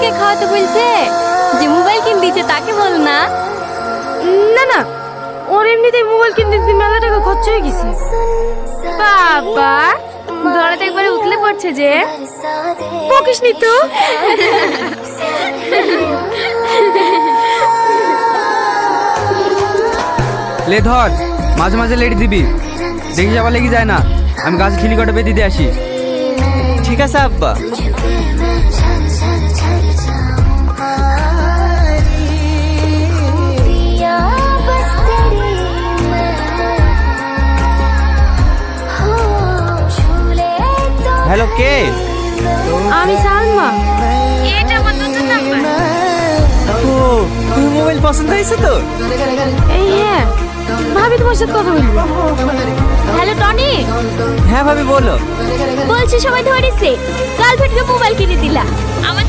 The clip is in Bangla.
কে খাওয়াতে বলছে? যে মোবাইল কিনে দিয়েছে তাকে বল না। না না, ওর এমনিতেই মোবাইল কিনতে দিতে মেলা টাকা খরচ হয়ে গেছে। বাবা ধরাতে একবারে উতলে পড়ছে যে। বকিস নি তো। লে ধর, মাঝে মাঝে লেট দিবি, দেখি যাবার লেগে যায় না। আমি গাছ খিলি কটা বেঁধে দিয়ে আসি। ঠিক আছে আব্বা। হ্যালো, কে? আমি সালমা। এটা আমার নতুন নাম্বার। ও, তুমি মোবাইল পছন্দ হয়েছে তো? এই হ্যাঁ, ভাবি তোমার সাথে কথা বলবো। হ্যালো টনি, হ্যাঁ ভাবি বলো। বলছি সবাই ধরেছে গার্লফ্রেন্ডকে মোবাইল কিনে দিলা। আমাদের